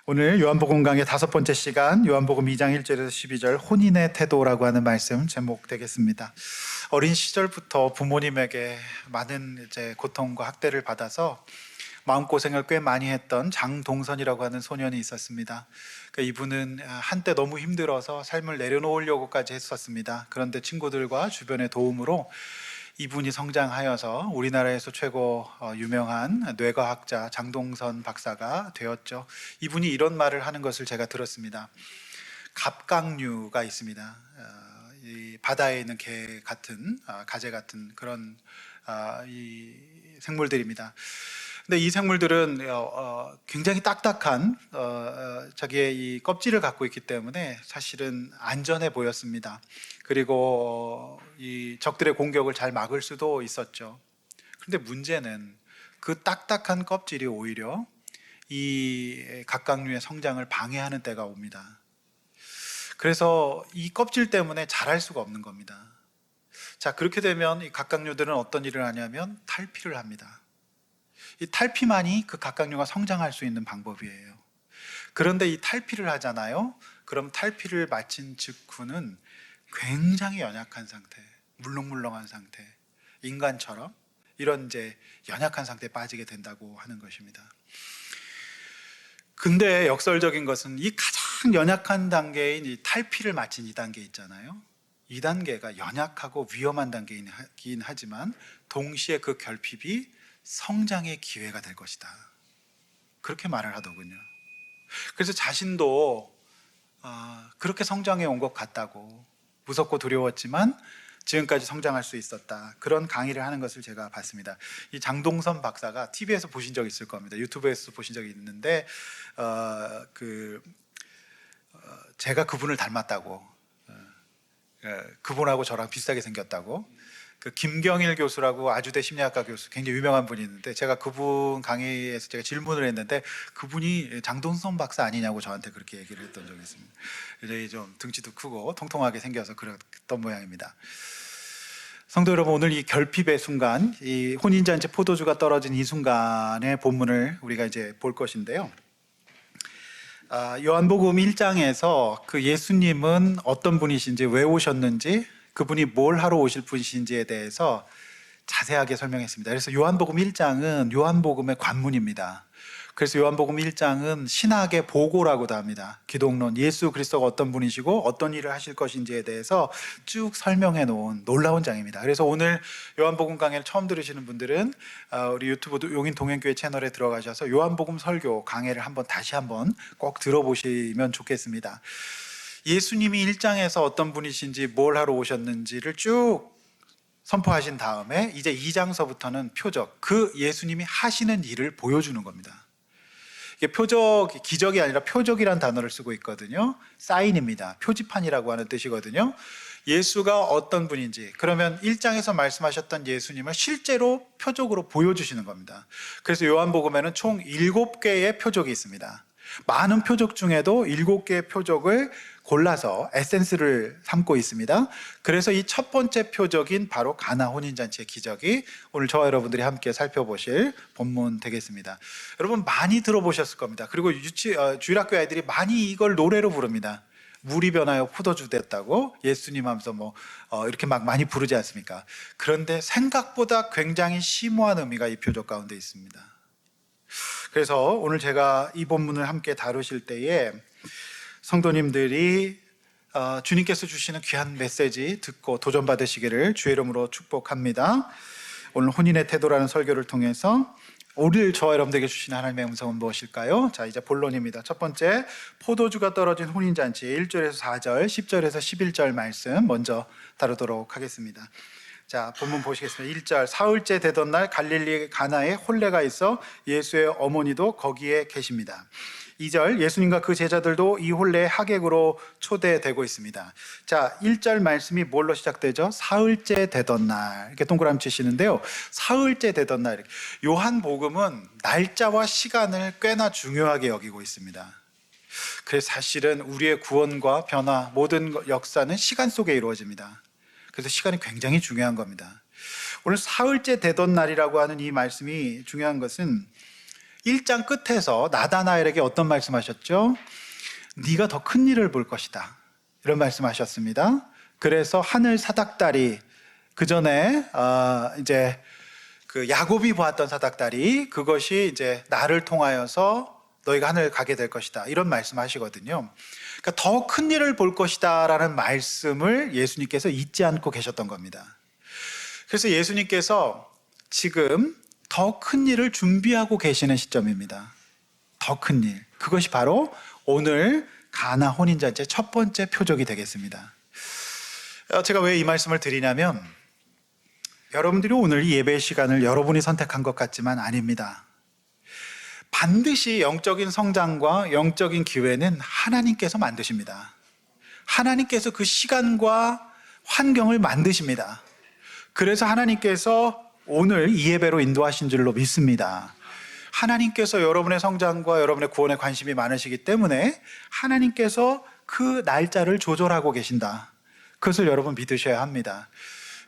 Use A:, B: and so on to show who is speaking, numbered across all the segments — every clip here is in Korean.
A: 오늘 요한복음 강의 5번째 시간, 요한복음 2장 1절에서 12절 혼인의 태도라고 하는 말씀 제목 되겠습니다. 어린 시절부터 부모님에게 많은 고통과 학대를 받아서 마음고생을 꽤 많이 했던 장동선이라고 하는 소년이 있었습니다. 이분은 한때 너무 힘들어서 삶을 내려놓으려고까지 했었습니다. 그런데 친구들과 주변의 도움으로 이분이 성장하여서 우리나라에서 최고 유명한 뇌과학자 장동선 박사가 되었죠. 이분이 이런 말을 하는 것을 제가 들었습니다. 갑각류가 있습니다. 이 바다에 있는 개 같은 가재 같은 그런 이 생물들입니다. 근데 이 생물들은 굉장히 딱딱한 자기의 이 껍질을 갖고 있기 때문에 사실은 안전해 보였습니다. 그리고 이 적들의 공격을 잘 막을 수도 있었죠. 그런데 문제는 그 딱딱한 껍질이 오히려 이 갑각류의 성장을 방해하는 때가 옵니다. 그래서 이 껍질 때문에 자랄 수가 없는 겁니다. 자, 그렇게 되면 이 갑각류들은 어떤 일을 하냐면 탈피를 합니다. 이 탈피만이 그 갑각류가 성장할 수 있는 방법이에요. 그런데 이 탈피를 하잖아요. 그럼 탈피를 마친 직후는 굉장히 연약한 상태, 물렁물렁한 상태, 인간처럼 이런 연약한 상태에 빠지게 된다고 하는 것입니다. 근데 역설적인 것은 이 가장 연약한 단계인 이 탈피를 마친 이 단계 있잖아요. 이 단계가 연약하고 위험한 단계이긴 하지만 동시에 그 결핍이 성장의 기회가 될 것이다. 그렇게 말을 하더군요. 그래서 자신도 그렇게 성장해 온 것 같다고, 무섭고 두려웠지만 지금까지 성장할 수 있었다, 그런 강의를 하는 것을 제가 봤습니다. 이 장동선 박사가 TV에서 보신 적이 있을 겁니다. 유튜브에서 보신 적이 있는데 제가 그분을 닮았다고, 그분하고 저랑 비슷하게 생겼다고, 그 김경일 교수라고 아주대 심리학과 교수, 굉장히 유명한 분이 있는데 제가 그분 강의에서 제가 질문을 했는데 그분이 장동선 박사 아니냐고 저한테 그렇게 얘기를 했던 적이 있습니다. 굉장히 좀 등치도 크고 통통하게 생겨서 그랬던 모양입니다. 성도 여러분, 오늘 이 결핍의 순간, 이 혼인잔치 포도주가 떨어진 이 순간의 본문을 우리가 이제 볼 것인데요. 요한복음 1장에서 그 예수님은 어떤 분이신지, 왜 오셨는지, 그분이 뭘 하러 오실 분이신지에 대해서 자세하게 설명했습니다. 그래서 요한복음 1장은 요한복음의 관문입니다. 그래서 요한복음 1장은 신학의 보고라고도 합니다. 기독론, 예수 그리스도가 어떤 분이시고 어떤 일을 하실 것인지에 대해서 쭉 설명해 놓은 놀라운 장입니다. 그래서 오늘 요한복음 강의를 처음 들으시는 분들은 우리 유튜브 용인 동행교회 채널에 들어가셔서 요한복음 설교 강의를 다시 한번 꼭 들어보시면 좋겠습니다. 예수님이 1장에서 어떤 분이신지, 뭘 하러 오셨는지를 쭉 선포하신 다음에 이제 2장서부터는 표적, 그 예수님이 하시는 일을 보여주는 겁니다. 이게 표적, 기적이 아니라 표적이라는 단어를 쓰고 있거든요. 사인입니다. 표지판이라고 하는 뜻이거든요. 예수가 어떤 분인지, 그러면 1장에서 말씀하셨던 예수님을 실제로 표적으로 보여주시는 겁니다. 그래서 요한복음에는 총 7개의 표적이 있습니다. 많은 표적 중에도 7개의 표적을 골라서 에센스를 삼고 있습니다. 그래서 이 첫 번째 표적인 바로 가나 혼인잔치의 기적이 오늘 저와 여러분들이 함께 살펴보실 본문 되겠습니다. 여러분 많이 들어보셨을 겁니다. 그리고 주일학교 아이들이 많이 이걸 노래로 부릅니다. 물이 변하여 포도주 됐다고 예수님 하면서 이렇게 막 많이 부르지 않습니까? 그런데 생각보다 굉장히 심오한 의미가 이 표적 가운데 있습니다. 그래서 오늘 제가 이 본문을 함께 다루실 때에 성도님들이 주님께서 주시는 귀한 메시지 듣고 도전받으시기를 주의 이름으로 축복합니다. 오늘 혼인의 태도라는 설교를 통해서 오늘 저와 여러분들에게 주시는 하나님의 음성은 무엇일까요? 자, 이제 본론입니다. 첫 번째, 포도주가 떨어진 혼인잔치 1절에서 4절, 10절에서 11절 말씀 먼저 다루도록 하겠습니다. 자, 본문 보시겠습니다. 1절, 사흘째 되던 날 갈릴리 가나에 혼례가 있어 예수의 어머니도 거기에 계십니다. 2절, 예수님과 그 제자들도 이 혼례에 하객으로 초대되고 있습니다. 자, 1절 말씀이 뭘로 시작되죠? 사흘째 되던 날, 이렇게 동그라미 치시는데요. 사흘째 되던 날, 요한복음은 날짜와 시간을 꽤나 중요하게 여기고 있습니다. 그래서 사실은 우리의 구원과 변화, 모든 역사는 시간 속에 이루어집니다. 그래서 시간이 굉장히 중요한 겁니다. 오늘 사흘째 되던 날이라고 하는 이 말씀이 중요한 것은 1장 끝에서 나다나엘에게 어떤 말씀하셨죠? 네가 더 큰 일을 볼 것이다, 이런 말씀하셨습니다. 그래서 하늘 사닥다리, 그 전에 이제 그 야곱이 보았던 사닥다리, 그것이 이제 나를 통하여서 너희가 하늘 가게 될 것이다, 이런 말씀하시거든요. 그러니까 더 큰 일을 볼 것이다라는 말씀을 예수님께서 잊지 않고 계셨던 겁니다. 그래서 예수님께서 지금 더 큰 일을 준비하고 계시는 시점입니다. 더 큰 일, 그것이 바로 오늘 가나 혼인잔치의 첫 번째 표적이 되겠습니다. 제가 왜 이 말씀을 드리냐면, 여러분들이 오늘 이 예배 시간을 여러분이 선택한 것 같지만 아닙니다. 반드시 영적인 성장과 영적인 기회는 하나님께서 만드십니다. 하나님께서 그 시간과 환경을 만드십니다. 그래서 하나님께서 오늘 이 예배로 인도하신 줄로 믿습니다. 하나님께서 여러분의 성장과 여러분의 구원에 관심이 많으시기 때문에 하나님께서 그 날짜를 조절하고 계신다, 그것을 여러분 믿으셔야 합니다.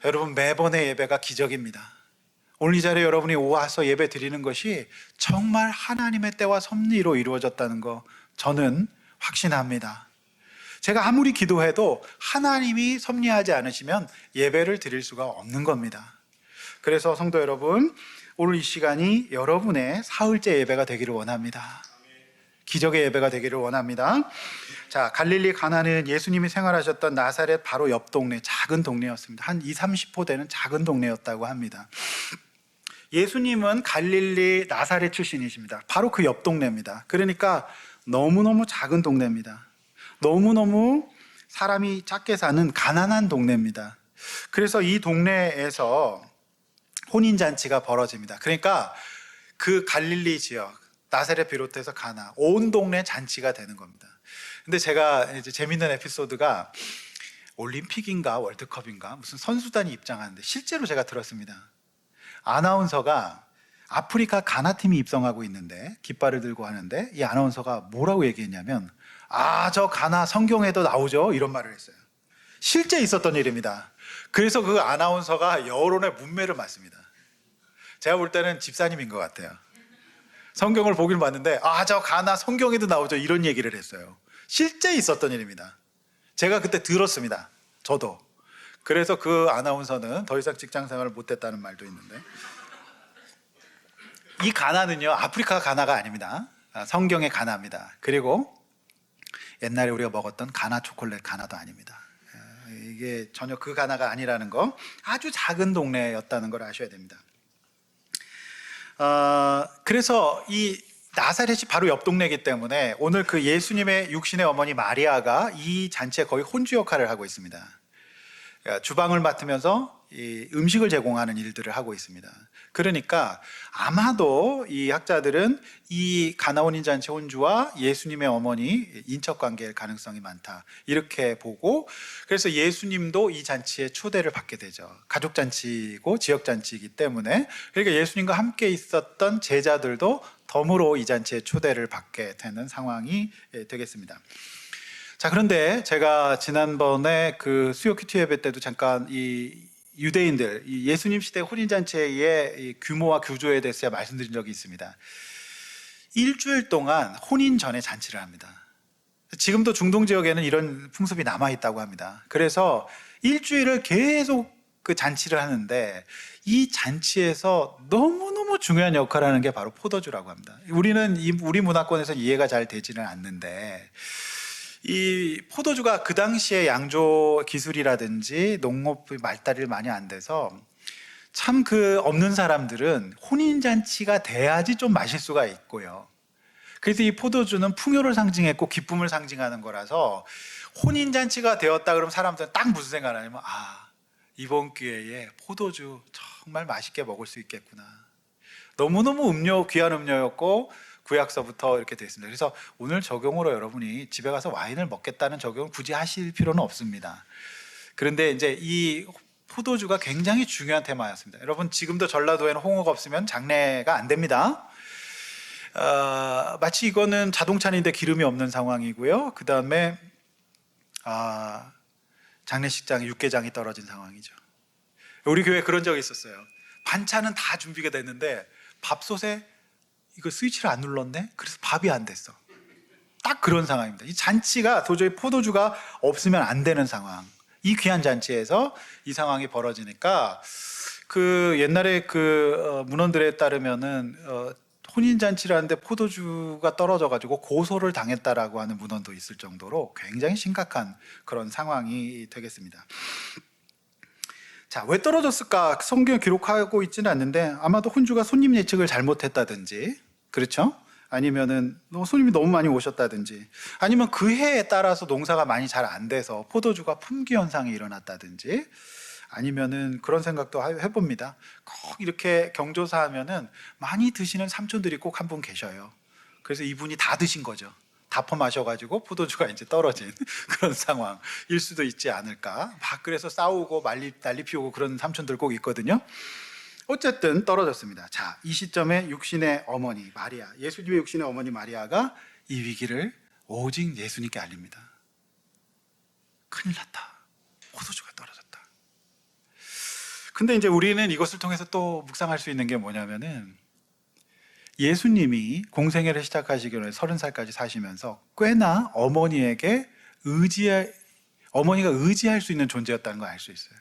A: 여러분, 매번의 예배가 기적입니다. 오늘 이 자리에 여러분이 와서 예배 드리는 것이 정말 하나님의 때와 섭리로 이루어졌다는 거 저는 확신합니다. 제가 아무리 기도해도 하나님이 섭리하지 않으시면 예배를 드릴 수가 없는 겁니다. 그래서 성도 여러분, 오늘 이 시간이 여러분의 사흘째 예배가 되기를 원합니다. 기적의 예배가 되기를 원합니다. 자, 갈릴리 가나는 예수님이 생활하셨던 나사렛 바로 옆 동네, 작은 동네였습니다. 한 20-30호 되는 작은 동네였다고 합니다. 예수님은 갈릴리 나사렛 출신이십니다. 바로 그 옆 동네입니다. 그러니까 너무너무 작은 동네입니다. 너무너무 사람이 작게 사는 가난한 동네입니다. 그래서 이 동네에서 혼인잔치가 벌어집니다. 그러니까 그 갈릴리 지역, 나사렛 비롯해서 가나, 온 동네 잔치가 되는 겁니다. 근데 제가 이제 재밌는 에피소드가, 올림픽인가 월드컵인가 무슨 선수단이 입장하는데 실제로 제가 들었습니다. 아나운서가 아프리카 가나 팀이 입성하고 있는데 깃발을 들고 하는데, 이 아나운서가 뭐라고 얘기했냐면, 저 가나 성경에도 나오죠, 이런 말을 했어요. 실제 있었던 일입니다. 그래서 그 아나운서가 여론의 문매를 맞습니다. 제가 볼 때는 집사님인 것 같아요. 성경을 보긴 봤는데 저 가나 성경에도 나오죠, 이런 얘기를 했어요. 실제 있었던 일입니다. 제가 그때 들었습니다. 저도. 그래서 그 아나운서는 더 이상 직장 생활을 못했다는 말도 있는데, 이 가나는요 아프리카 가나가 아닙니다. 성경의 가나입니다. 그리고 옛날에 우리가 먹었던 가나 초콜릿 가나도 아닙니다. 이게 전혀 그 가나가 아니라는 거, 아주 작은 동네였다는 걸 아셔야 됩니다. 그래서 이 나사렛이 바로 옆 동네이기 때문에 오늘 그 예수님의 육신의 어머니 마리아가 이 잔치에 거의 혼주 역할을 하고 있습니다. 주방을 맡으면서 이 음식을 제공하는 일들을 하고 있습니다. 그러니까 아마도 이 학자들은 이 가나 혼인잔치 혼주와 예수님의 어머니 인척관계일 가능성이 많다, 이렇게 보고, 그래서 예수님도 이 잔치에 초대를 받게 되죠. 가족잔치고 지역잔치이기 때문에. 그러니까 예수님과 함께 있었던 제자들도 덤으로 이 잔치에 초대를 받게 되는 상황이 되겠습니다. 자, 그런데 제가 지난번에 그 수요 큐티 예배 때도 잠깐 이 유대인들, 이 예수님 시대 혼인잔치의 규모와 규조에 대해서 제가 말씀드린 적이 있습니다. 일주일 동안 혼인 전에 잔치를 합니다. 지금도 중동 지역에는 이런 풍습이 남아있다고 합니다. 그래서 일주일을 계속 그 잔치를 하는데, 이 잔치에서 너무너무 중요한 역할을 하는 게 바로 포도주라고 합니다. 우리는 우리 문화권에서 이해가 잘 되지는 않는데, 이 포도주가 그 당시에 양조 기술이라든지 농업이 발달이 많이 안 돼서 참 그 없는 사람들은 혼인잔치가 돼야지 좀 마실 수가 있고요. 그래서 이 포도주는 풍요를 상징했고 기쁨을 상징하는 거라서, 혼인잔치가 되었다 그러면 사람들은 딱 무슨 생각을 하냐면, 이번 기회에 포도주 정말 맛있게 먹을 수 있겠구나. 너무너무 귀한 음료였고 구약서부터 이렇게 되어 있습니다. 그래서 오늘 적용으로 여러분이 집에 가서 와인을 먹겠다는 적용을 굳이 하실 필요는 없습니다. 그런데 이제 이 포도주가 굉장히 중요한 테마였습니다. 여러분, 지금도 전라도에는 홍어가 없으면 장례가 안 됩니다. 마치 이거는 자동차인데 기름이 없는 상황이고요. 그 다음에 장례식장에 육개장이 떨어진 상황이죠. 우리 교회 그런 적이 있었어요. 반찬은 다 준비가 됐는데 밥솥에 이거 스위치를 안 눌렀네? 그래서 밥이 안 됐어. 딱 그런 상황입니다. 이 잔치가 도저히 포도주가 없으면 안 되는 상황. 이 귀한 잔치에서 이 상황이 벌어지니까 그 옛날에 그 문헌들에 따르면은 혼인 잔치를 하는데 포도주가 떨어져 가지고 고소를 당했다라고 하는 문헌도 있을 정도로 굉장히 심각한 그런 상황이 되겠습니다. 자, 왜 떨어졌을까? 성경에 기록하고 있지는 않는데 아마도 혼주가 손님 예측을 잘못했다든지, 그렇죠? 아니면은 손님이 너무 많이 오셨다든지, 아니면 그 해에 따라서 농사가 많이 잘 안 돼서 포도주가 품귀 현상이 일어났다든지, 아니면은 그런 생각도 해봅니다. 꼭 이렇게 경조사하면은 많이 드시는 삼촌들이 꼭 한 분 계셔요. 그래서 이분이 다 드신 거죠. 다 퍼마셔가지고 포도주가 이제 떨어진 그런 상황일 수도 있지 않을까. 막 그래서 싸우고 난리 피우고 그런 삼촌들 꼭 있거든요. 어쨌든 떨어졌습니다. 자, 이 시점에 육신의 어머니 마리아, 예수님의 육신의 어머니 마리아가 이 위기를 오직 예수님께 알립니다. 큰일 났다. 포도주가 떨어졌다. 근데 이제 우리는 이것을 통해서 또 묵상할 수 있는 게 뭐냐면은 예수님이 공생애를 시작하시기 전에 30살까지 사시면서 꽤나 어머니가 의지할 수 있는 존재였다는 걸 알 수 있어요.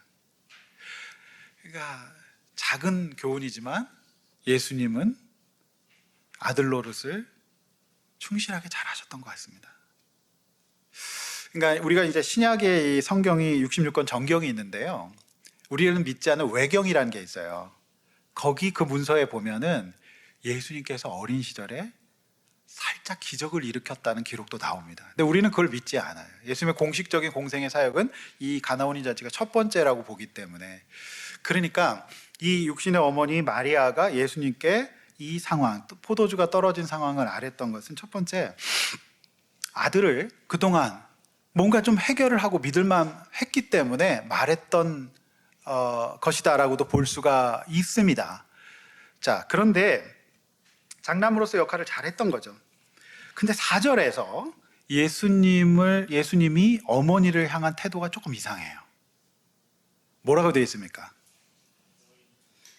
A: 그러니까 작은 교훈이지만 예수님은 아들 노릇을 충실하게 잘하셨던 것 같습니다. 그러니까 우리가 이제 신약의 이 성경이 66권 정경이 있는데요. 우리는 믿지 않는 외경이라는 게 있어요. 거기 그 문서에 보면은 예수님께서 어린 시절에 살짝 기적을 일으켰다는 기록도 나옵니다. 근데 우리는 그걸 믿지 않아요. 예수님의 공식적인 공생의 사역은 이 가나온인 잔치가 첫 번째라고 보기 때문에. 그러니까 이 육신의 어머니 마리아가 예수님께 이 상황, 포도주가 떨어진 상황을 아랬던 것은 첫 번째, 아들을 그동안 뭔가 좀 해결을 하고 믿을만 했기 때문에 말했던 것이다라고도 볼 수가 있습니다. 자, 그런데 장남으로서 역할을 잘했던 거죠. 근데 4절에서 예수님이 어머니를 향한 태도가 조금 이상해요. 뭐라고 되어 있습니까?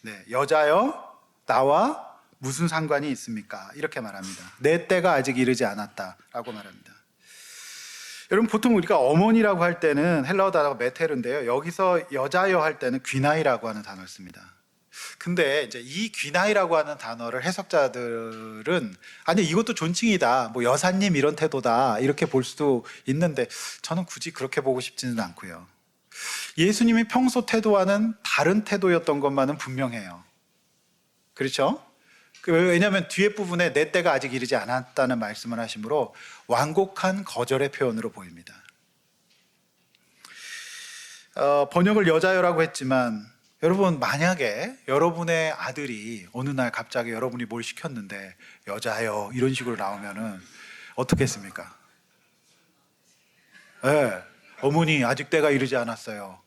A: 네, 여자여 나와 무슨 상관이 있습니까? 이렇게 말합니다. 내 때가 아직 이르지 않았다라고 말합니다. 여러분, 보통 우리가 어머니라고 할 때는 헬라어 단어가 메테르인데요. 여기서 여자여 할 때는 귀나이라고 하는 단어를 씁니다. 근데 이제 이 귀나이라고 하는 단어를 해석자들은 아니 이것도 존칭이다, 뭐 여사님 이런 태도다 이렇게 볼 수도 있는데 저는 굳이 그렇게 보고 싶지는 않고요. 예수님이 평소 태도와는 다른 태도였던 것만은 분명해요. 그렇죠? 왜냐하면 뒤에 부분에 내 때가 아직 이르지 않았다는 말씀을 하시므로 완곡한 거절의 표현으로 보입니다. 번역을 여자여라고 했지만 여러분, 만약에 여러분의 아들이 어느 날 갑자기 여러분이 뭘 시켰는데 여자여 이런 식으로 나오면은 어떻게 했습니까? 네, 어머니 아직 때가 이르지 않았어요.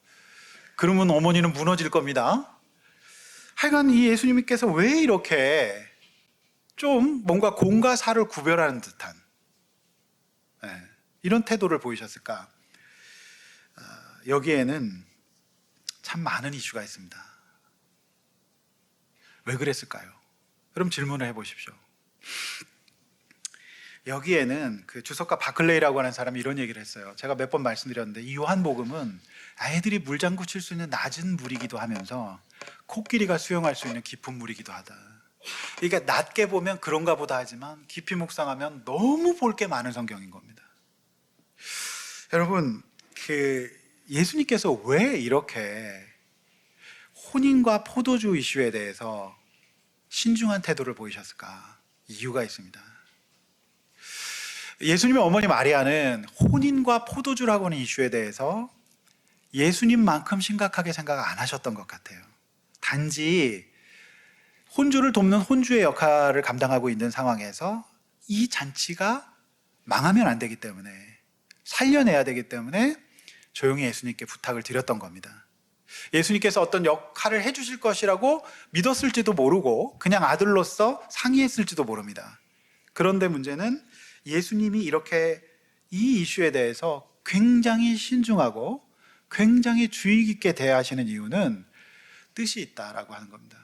A: 그러면 어머니는 무너질 겁니다. 하여간 이 예수님께서 왜 이렇게 좀 뭔가 공과 사를 구별하는 듯한 이런 태도를 보이셨을까? 여기에는 참 많은 이슈가 있습니다. 왜 그랬을까요? 여러분 질문을 해보십시오. 여기에는 그 주석가 바클레이라고 하는 사람이 이런 얘기를 했어요. 제가 몇 번 말씀드렸는데 이 요한복음은 아이들이 물장구 칠 수 있는 낮은 물이기도 하면서 코끼리가 수영할 수 있는 깊은 물이기도 하다. 그러니까 낮게 보면 그런가 보다 하지만 깊이 묵상하면 너무 볼 게 많은 성경인 겁니다. 여러분, 예수님께서 왜 이렇게 혼인과 포도주 이슈에 대해서 신중한 태도를 보이셨을까? 이유가 있습니다. 예수님의 어머니 마리아는 혼인과 포도주라고 하는 이슈에 대해서 예수님만큼 심각하게 생각 안 하셨던 것 같아요. 단지 혼주를 돕는 혼주의 역할을 감당하고 있는 상황에서 이 잔치가 망하면 안 되기 때문에, 살려내야 되기 때문에 조용히 예수님께 부탁을 드렸던 겁니다. 예수님께서 어떤 역할을 해주실 것이라고 믿었을지도 모르고 그냥 아들로서 상의했을지도 모릅니다. 그런데 문제는 예수님이 이렇게 이 이슈에 대해서 굉장히 신중하고 굉장히 주의 깊게 대하시는 이유는 뜻이 있다라고 하는 겁니다.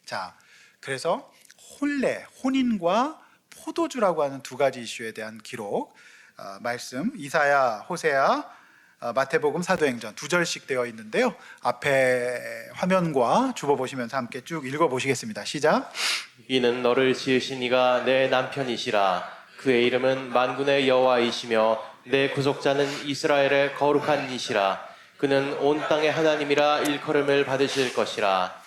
A: 자, 그래서 혼례, 혼인과 포도주라고 하는 두 가지 이슈에 대한 기록, 말씀 이사야, 호세아, 마태복음, 사도행전 두 절씩 되어 있는데요. 앞에 화면과 주보 보시면서 함께 쭉 읽어보시겠습니다. 시작.
B: 이는 너를 지으신 이가 내 남편이시라. 그의 이름은 만군의 여호와이시며 내 구속자는 이스라엘의 거룩한 이시라. 그는 온 땅의 하나님이라 일컬음을 받으실 것이라.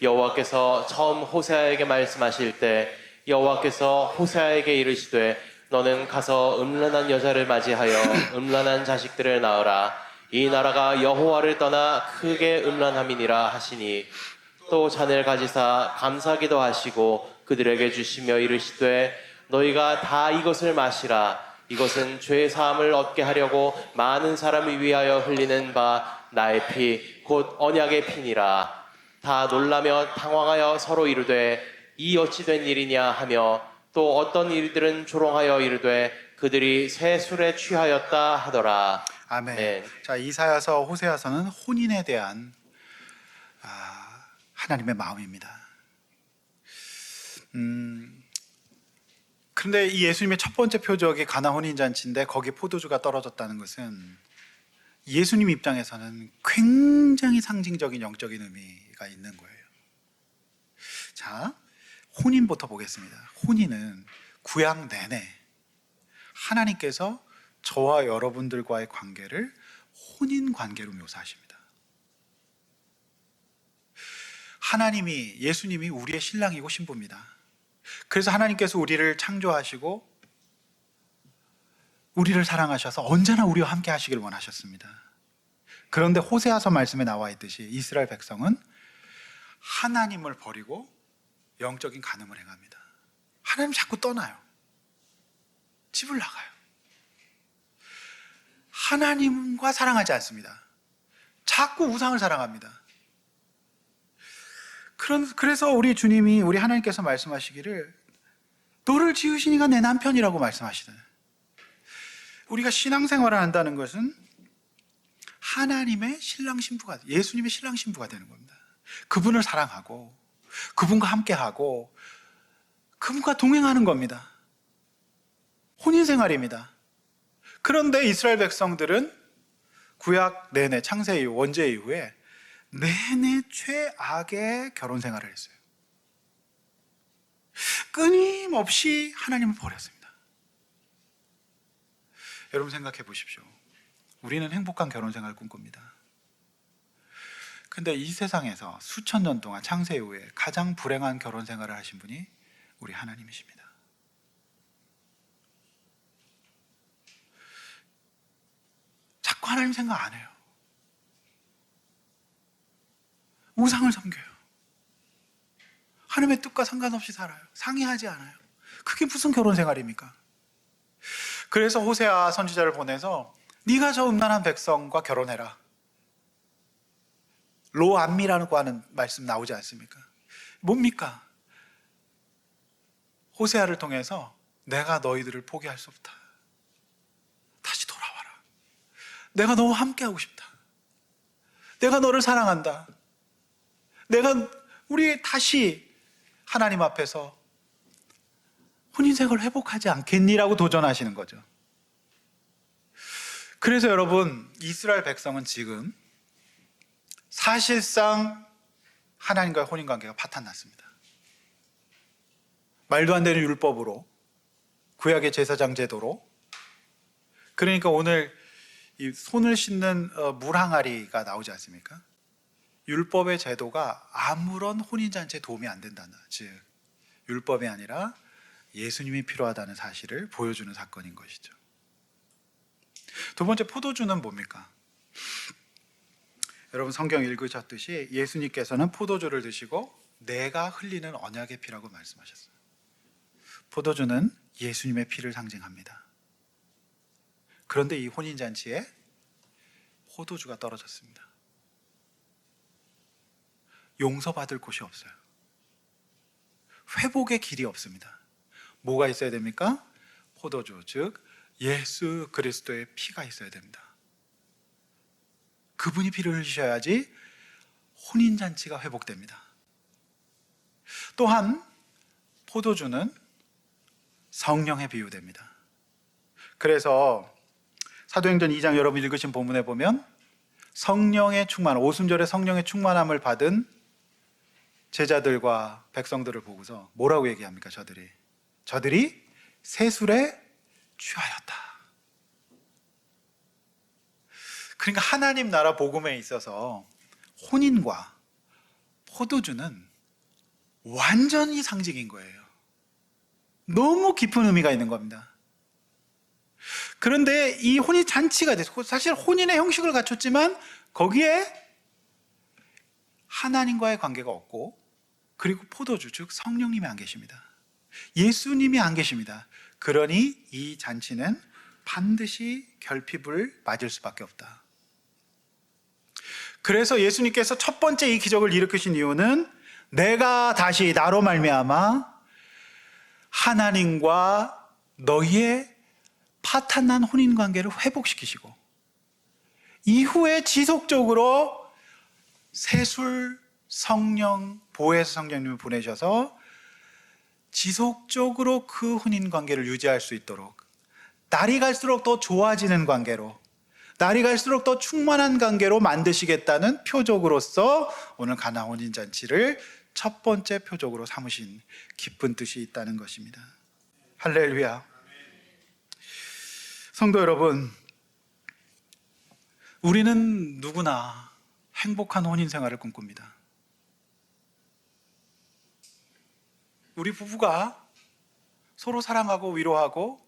B: 여호와께서 처음 호세아에게 말씀하실 때 여호와께서 호세아에게 이르시되 너는 가서 음란한 여자를 맞이하여 음란한 자식들을 낳으라. 이 나라가 여호와를 떠나 크게 음란함이니라 하시니 또 잔을 가지사 감사기도 하시고 그들에게 주시며 이르시되 너희가 다 이것을 마시라. 이것은 죄 사함을 얻게 하려고 많은 사람을 위하여 흘리는 바 나의 피 곧 언약의 피니라. 다 놀라며 당황하여 서로 이르되 이 어찌 된 일이냐 하며 또 어떤 이들은 조롱하여 이르되 그들이 새 술에 취하였다 하더라.
A: 아멘.
B: 네.
A: 자, 이사야서, 호세아서는 혼인에 대한 하나님의 마음입니다. 그런데 이 예수님의 첫 번째 표적이 가나 혼인잔치인데 거기에 포도주가 떨어졌다는 것은 예수님 입장에서는 굉장히 상징적인 영적인 의미가 있는 거예요. 자, 혼인부터 보겠습니다. 혼인은 구약 내내 하나님께서 저와 여러분들과의 관계를 혼인 관계로 묘사하십니다. 하나님이, 예수님이 우리의 신랑이고 신부입니다. 그래서 하나님께서 우리를 창조하시고 우리를 사랑하셔서 언제나 우리와 함께 하시길 원하셨습니다. 그런데 호세아서 말씀에 나와 있듯이 이스라엘 백성은 하나님을 버리고 영적인 간음을 행합니다. 하나님 자꾸 떠나요. 집을 나가요. 하나님과 사랑하지 않습니다. 자꾸 우상을 사랑합니다. 그래서 우리 주님이, 우리 하나님께서 말씀하시기를 너를 지으신 이가 내 남편이라고 말씀하시잖아요. 우리가 신앙생활을 한다는 것은 하나님의 신랑 신부가, 예수님의 신랑 신부가 되는 겁니다. 그분을 사랑하고 그분과 함께하고 그분과 동행하는 겁니다. 혼인생활입니다. 그런데 이스라엘 백성들은 구약 내내, 창세 이후, 원죄 이후에 내내 최악의 결혼생활을 했어요. 끊임없이 하나님을 버렸습니다. 여러분 생각해 보십시오. 우리는 행복한 결혼생활을 꿈꿉니다. 근데 이 세상에서 수천 년 동안 창세 이후에 가장 불행한 결혼생활을 하신 분이 우리 하나님이십니다. 자꾸 하나님 생각 안 해요. 우상을 섬겨요. 하나님의 뜻과 상관없이 살아요. 상의하지 않아요. 그게 무슨 결혼생활입니까? 그래서 호세아 선지자를 보내서 네가 저 음란한 백성과 결혼해라. 로암미라고 하는 말씀 나오지 않습니까? 뭡니까? 호세아를 통해서 내가 너희들을 포기할 수 없다. 다시 돌아와라. 내가 너와 함께하고 싶다. 내가 너를 사랑한다. 우리 다시 하나님 앞에서 혼인생활을 회복하지 않겠니라고 도전하시는 거죠. 그래서 여러분, 이스라엘 백성은 지금 사실상 하나님과의 혼인관계가 파탄났습니다. 말도 안 되는 율법으로, 구약의 제사장 제도로. 그러니까 오늘 이 손을 씻는 물 항아리가 나오지 않습니까? 율법의 제도가 아무런 혼인잔치에 도움이 안 된다는, 즉 율법이 아니라 예수님이 필요하다는 사실을 보여주는 사건인 것이죠. 두 번째, 포도주는 뭡니까? 여러분 성경 읽으셨듯이 예수님께서는 포도주를 드시고 내가 흘리는 언약의 피라고 말씀하셨어요. 포도주는 예수님의 피를 상징합니다. 그런데 이 혼인잔치에 포도주가 떨어졌습니다. 용서받을 곳이 없어요. 회복의 길이 없습니다. 뭐가 있어야 됩니까? 포도주, 즉 예수 그리스도의 피가 있어야 됩니다. 그분이 피를 흘리셔야지 혼인잔치가 회복됩니다. 또한 포도주는 성령에 비유됩니다. 그래서 사도행전 2장 여러분 읽으신 본문에 보면 성령의 충만, 오순절에 성령의 충만함을 받은 제자들과 백성들을 보고서 뭐라고 얘기합니까? 저들이 세술에 취하였다. 그러니까 하나님 나라 복음에 있어서 혼인과 포도주는 완전히 상징인 거예요. 너무 깊은 의미가 있는 겁니다. 그런데 이 혼인 잔치가 돼서 사실 혼인의 형식을 갖췄지만 거기에 하나님과의 관계가 없고, 그리고 포도주 즉 성령님이 안 계십니다. 예수님이 안 계십니다. 그러니 이 잔치는 반드시 결핍을 맞을 수밖에 없다. 그래서 예수님께서 첫 번째 이 기적을 일으키신 이유는 내가 다시 나로 말미암아 하나님과 너희의 파탄난 혼인관계를 회복시키시고 이후에 지속적으로 세술 성령, 보혜사 성령님을 보내셔서 지속적으로 그 혼인관계를 유지할 수 있도록, 날이 갈수록 더 좋아지는 관계로, 날이 갈수록 더 충만한 관계로 만드시겠다는 표적으로서 오늘 가나 혼인잔치를 첫 번째 표적으로 삼으신 깊은 뜻이 있다는 것입니다. 할렐루야. 성도 여러분, 우리는 누구나 행복한 혼인 생활을 꿈꿉니다. 우리 부부가 서로 사랑하고 위로하고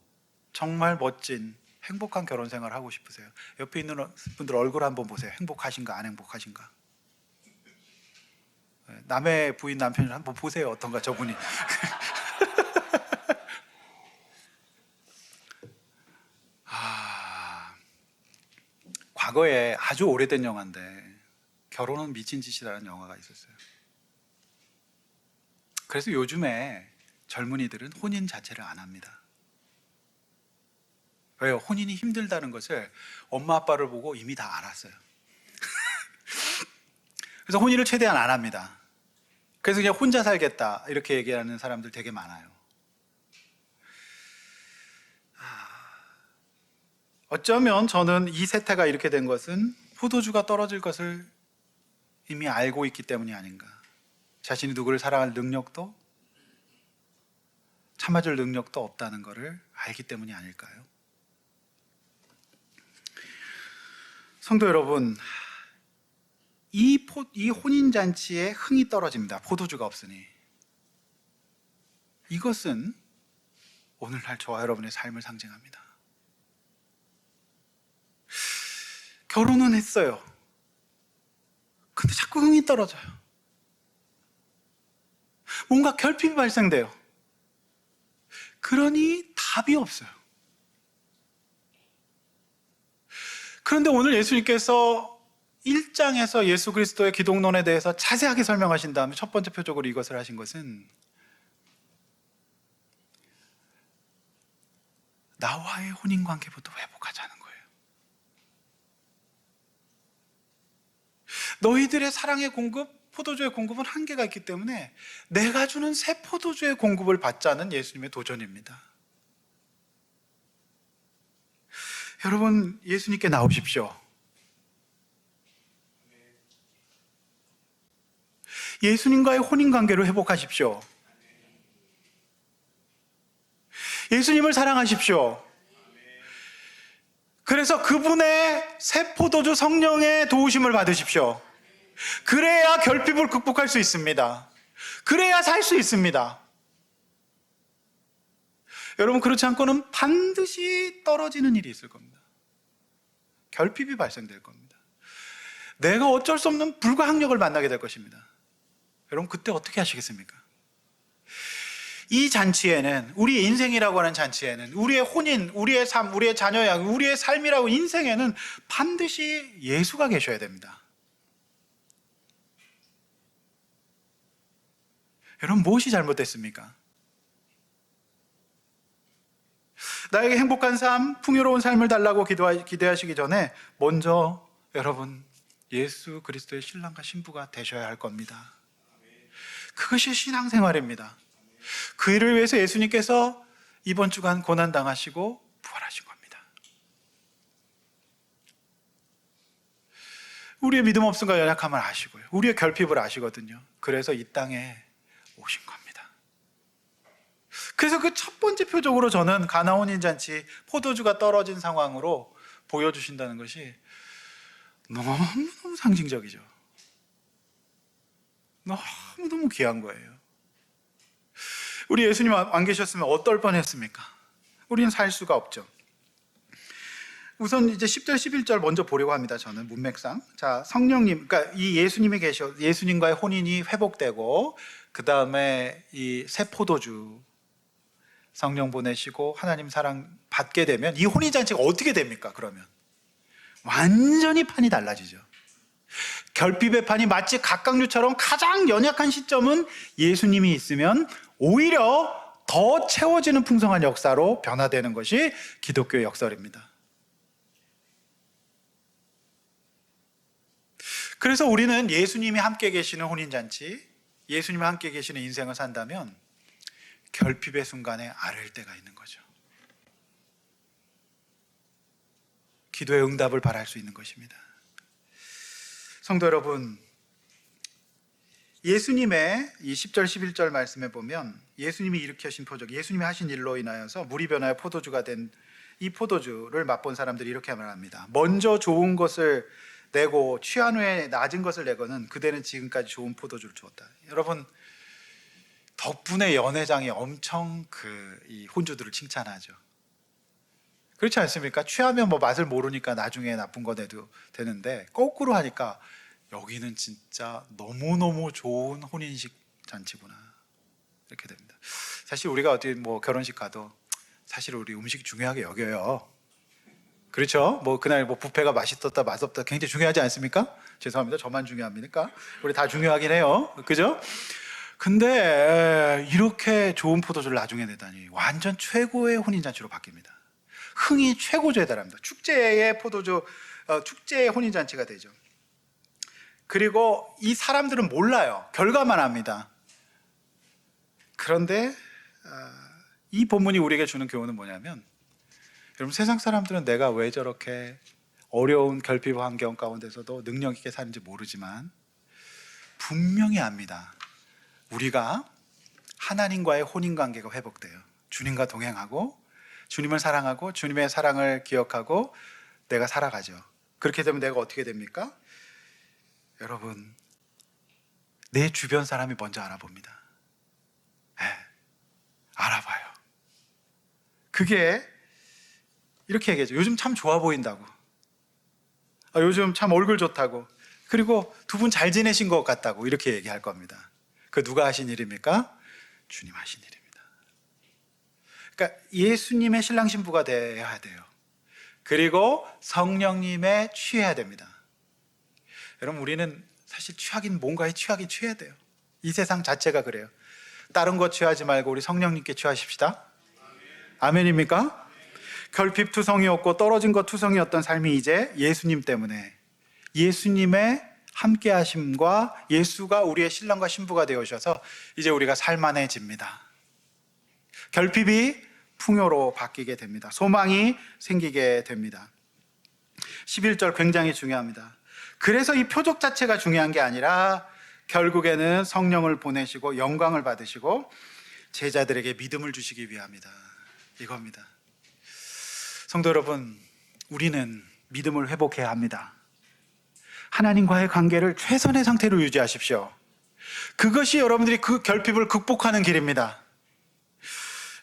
A: 정말 멋진 행복한 결혼 생활을 하고 싶으세요? 옆에 있는 분들 얼굴 한번 보세요. 행복하신가 안 행복하신가? 남의 부인 남편을 한번 보세요. 어떤가 저분이. 과거에 아주 오래된 영화인데 결혼은 미친 짓이라는 영화가 있었어요. 그래서 요즘에 젊은이들은 혼인 자체를 안 합니다. 왜요? 혼인이 힘들다는 것을 엄마 아빠를 보고 이미 다 알았어요. 그래서 혼인을 최대한 안 합니다. 그래서 그냥 혼자 살겠다 이렇게 얘기하는 사람들 되게 많아요. 어쩌면 저는 이 세태가 이렇게 된 것은 포도주가 떨어질 것을 이미 알고 있기 때문이 아닌가. 자신이 누구를 사랑할 능력도 참아줄 능력도 없다는 것을 알기 때문이 아닐까요? 성도 여러분, 이 혼인잔치에 흥이 떨어집니다. 포도주가 없으니. 이것은 오늘날 저와 여러분의 삶을 상징합니다. 결혼은 했어요. 근데 자꾸 흥이 떨어져요. 뭔가 결핍이 발생돼요. 그러니 답이 없어요. 그런데 오늘 예수님께서 1장에서 예수 그리스도의 기독론에 대해서 자세하게 설명하신 다음에 첫 번째 표적으로 이것을 하신 것은 나와의 혼인관계부터 회복하자는 거예요. 너희들의 사랑의 공급, 포도주의 공급은 한계가 있기 때문에 내가 주는 새 포도주의 공급을 받자는 예수님의 도전입니다. 여러분, 예수님께 나오십시오. 예수님과의 혼인관계를 회복하십시오. 예수님을 사랑하십시오. 그래서 그분의 새 포도주 성령의 도우심을 받으십시오. 그래야 결핍을 극복할 수 있습니다. 그래야 살 수 있습니다. 여러분, 그렇지 않고는 반드시 떨어지는 일이 있을 겁니다. 결핍이 발생될 겁니다. 내가 어쩔 수 없는 불가항력을 만나게 될 것입니다. 여러분, 그때 어떻게 하시겠습니까? 이 잔치에는, 우리의 인생이라고 하는 잔치에는, 우리의 혼인, 우리의 삶, 우리의 자녀 양, 우리의 삶이라고 인생에는 반드시 예수가 계셔야 됩니다. 여러분, 무엇이 잘못됐습니까? 나에게 행복한 삶, 풍요로운 삶을 달라고 기대하시기 전에 먼저 여러분, 예수 그리스도의 신랑과 신부가 되셔야 할 겁니다. 그것이 신앙생활입니다. 그 일을 위해서 예수님께서 이번 주간 고난당하시고 부활하신 겁니다. 우리의 믿음 없음과 연약함을 아시고요. 우리의 결핍을 아시거든요. 그래서 이 땅에 오신 겁니다. 그래서 그 첫 번째 표적으로 저는 가나 혼인잔치 포도주가 떨어진 상황으로 보여주신다는 것이 너무너무 상징적이죠. 너무너무 귀한 거예요. 우리 예수님 안 계셨으면 어떨 뻔했습니까? 우리는 살 수가 없죠. 우선 이제 10절 11절 먼저 보려고 합니다. 저는 문맥상. 자, 성령님, 그러니까 이 예수님과의 혼인이 회복되고 그 다음에 이 새 포도주 성령 보내시고 하나님 사랑 받게 되면 이 혼인잔치가 어떻게 됩니까? 그러면 완전히 판이 달라지죠. 결핍의 판이 마치 각각류처럼 가장 연약한 시점은 예수님이 있으면 오히려 더 채워지는 풍성한 역사로 변화되는 것이 기독교의 역설입니다. 그래서 우리는 예수님이 함께 계시는 혼인잔치, 예수님이 함께 계시는 인생을 산다면 결핍의 순간에 아뢰일 때가 있는 거죠. 기도의 응답을 바랄 수 있는 것입니다. 성도 여러분, 예수님의 이 10절 11절 말씀에 보면 예수님이 일으키신 표적, 예수님이 하신 일로 인하여서 물이 변하여 포도주가 된 이 포도주를 맛본 사람들이 이렇게 말합니다. 먼저 좋은 것을 내고 취한 후에 낮은 것을 내고는 그대는 지금까지 좋은 포도주를 주었다. 여러분, 덕분에 연회장이 엄청 이 혼주들을 칭찬하죠. 그렇지 않습니까? 취하면 뭐 맛을 모르니까 나중에 나쁜 거 내도 되는데 거꾸로 하니까 여기는 진짜 너무너무 좋은 혼인식 잔치구나 이렇게 됩니다. 사실 우리가 어디 뭐 결혼식 가도 사실 우리 음식 중요하게 여겨요. 그렇죠? 뭐 그날 뭐 뷔페가 맛있었다 맛없다 굉장히 중요하지 않습니까? 죄송합니다. 저만 중요합니까? 우리 다 중요하긴 해요. 그죠? 근데 이렇게 좋은 포도주를 나중에 내다니 완전 최고의 혼인잔치로 바뀝니다. 흥이 최고조에 달합니다. 축제의 포도주, 축제의 혼인잔치가 되죠. 그리고 이 사람들은 몰라요. 결과만 합니다. 그런데 이 본문이 우리에게 주는 교훈은 뭐냐면, 여러분, 세상 사람들은 내가 왜 저렇게 어려운 결핍 환경 가운데서도 능력 있게 사는지 모르지만 분명히 압니다. 우리가 하나님과의 혼인관계가 회복돼요. 주님과 동행하고 주님을 사랑하고 주님의 사랑을 기억하고 내가 살아가죠. 그렇게 되면 내가 어떻게 됩니까? 여러분, 내 주변 사람이 먼저 알아봅니다. 알아봐요. 그게 이렇게 얘기하죠. 요즘 참 좋아 보인다고. 요즘 참 얼굴 좋다고. 그리고 두 분 잘 지내신 것 같다고 이렇게 얘기할 겁니다. 그 누가 하신 일입니까? 주님 하신 일입니다. 그러니까 예수님의 신랑 신부가 되어야 돼요. 그리고 성령님의 취해야 됩니다. 여러분, 우리는 사실 취하긴 뭔가에 취하긴 취해야 돼요. 이 세상 자체가 그래요. 다른 거 취하지 말고 우리 성령님께 취하십시다. 아멘입니까? 결핍 투성이었고 떨어진 것 투성이었던 삶이 이제 예수님 때문에, 예수님의 함께 하심과 예수가 우리의 신랑과 신부가 되어주셔서 이제 우리가 살만해집니다. 결핍이 풍요로 바뀌게 됩니다. 소망이 생기게 됩니다. 11절 굉장히 중요합니다. 그래서 이 표적 자체가 중요한 게 아니라 결국에는 성령을 보내시고 영광을 받으시고 제자들에게 믿음을 주시기 위함이다. 이겁니다. 성도 여러분, 우리는 믿음을 회복해야 합니다. 하나님과의 관계를 최선의 상태로 유지하십시오. 그것이 여러분들이 그 결핍을 극복하는 길입니다.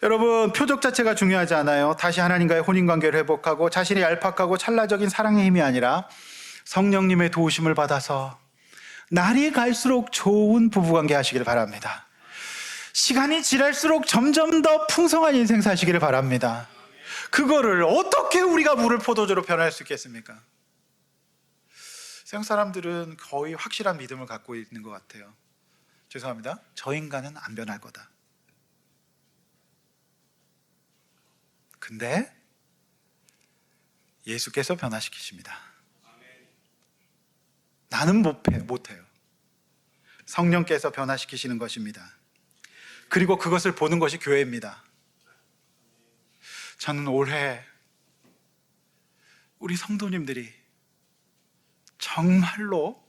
A: 여러분, 표적 자체가 중요하지 않아요. 다시 하나님과의 혼인관계를 회복하고 자신의 얄팍하고 찰나적인 사랑의 힘이 아니라 성령님의 도우심을 받아서 날이 갈수록 좋은 부부관계 하시길 바랍니다. 시간이 지날수록 점점 더 풍성한 인생 사시기를 바랍니다. 그거를 어떻게 우리가 물을 포도주로 변할 수 있겠습니까? 세상 사람들은 거의 확실한 믿음을 갖고 있는 것 같아요. 죄송합니다. 저 인간은 안 변할 거다. 근데 예수께서 변화시키십니다. 나는 못해요. 성령께서 변화시키시는 것입니다. 그리고 그것을 보는 것이 교회입니다. 저는 올해 우리 성도님들이 정말로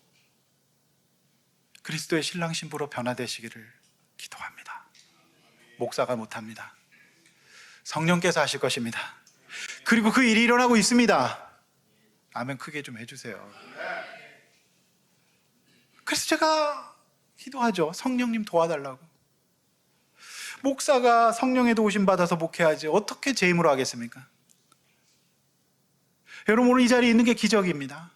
A: 그리스도의 신랑 신부로 변화되시기를 기도합니다. 목사가 못합니다. 성령께서 하실 것입니다. 그리고 그 일이 일어나고 있습니다. 아멘 크게 좀 해주세요. 그래서 제가 기도하죠. 성령님 도와달라고. 목사가 성령의 도우심 받아서 목회하지 어떻게 제 힘으로 하겠습니까? 여러분 오늘 이 자리에 있는 게 기적입니다.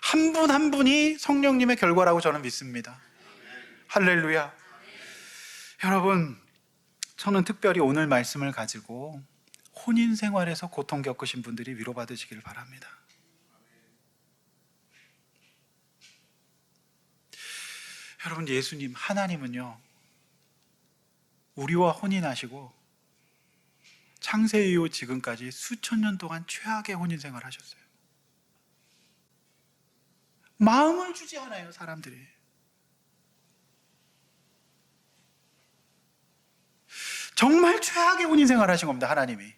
A: 한 분 한 분이 성령님의 결과라고 저는 믿습니다. 할렐루야. 여러분, 저는 특별히 오늘 말씀을 가지고 혼인 생활에서 고통 겪으신 분들이 위로받으시길 바랍니다. 여러분, 예수님, 하나님은요, 우리와 혼인하시고 창세 이후 지금까지 수천 년 동안 최악의 혼인 생활을 하셨어요. 마음을 주지 않아요, 사람들이. 정말 최악의 혼인 생활을 하신 겁니다, 하나님이.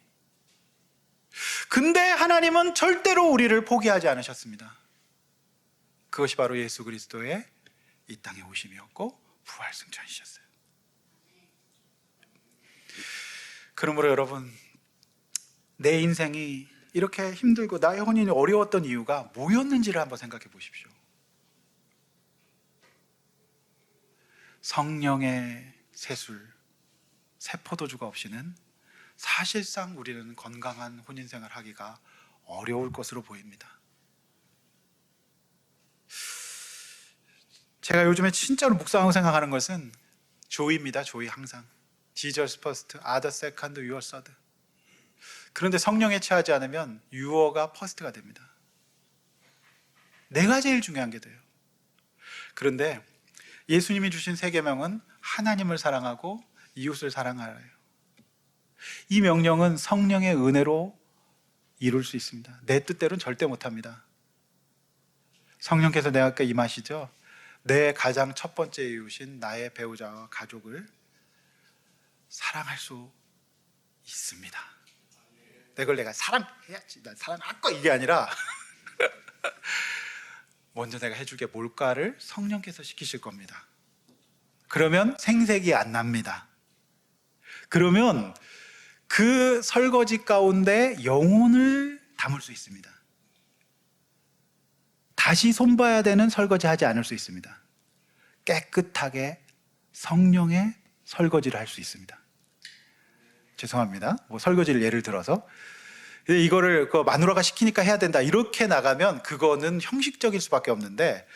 A: 근데 하나님은 절대로 우리를 포기하지 않으셨습니다. 그것이 바로 예수 그리스도의 이 땅에 오심이었고 부활승천이셨어요. 그러므로 여러분, 내 인생이 이렇게 힘들고 나의 혼인이 어려웠던 이유가 뭐였는지를 한번 생각해 보십시오. 성령의 세술, 세포도주가 없이는 사실상 우리는 건강한 혼인생활을 하기가 어려울 것으로 보입니다. 제가 요즘에 진짜로 묵상하고 생각하는 것은 조이입니다. 조이 항상. Jesus first, other second, your third. 그런데 성령에 취하지 않으면 유어가 퍼스트가 됩니다. 내가 제일 중요한 게 돼요. 그런데 예수님이 주신 세 계명은 하나님을 사랑하고 이웃을 사랑하라예요. 이 명령은 성령의 은혜로 이룰 수 있습니다. 내 뜻대로는 절대 못합니다. 성령께서 내 앞에 임하시죠. 내 가장 첫 번째 이웃인 나의 배우자와 가족을 사랑할 수 있습니다. 그걸 내가 사랑해야지, 난 사랑할 거 이게 아니라 먼저 내가 해줄 게 뭘까를 성령께서 시키실 겁니다. 그러면 생색이 안 납니다. 그러면 그 설거지 가운데 영혼을 담을 수 있습니다. 다시 손봐야 되는 설거지 하지 않을 수 있습니다. 깨끗하게 성령의 설거지를 할 수 있습니다. 죄송합니다. 설거지를 예를 들어서 이거를 마누라가 시키니까 해야 된다 이렇게 나가면 그거는 형식적일 수밖에 없는데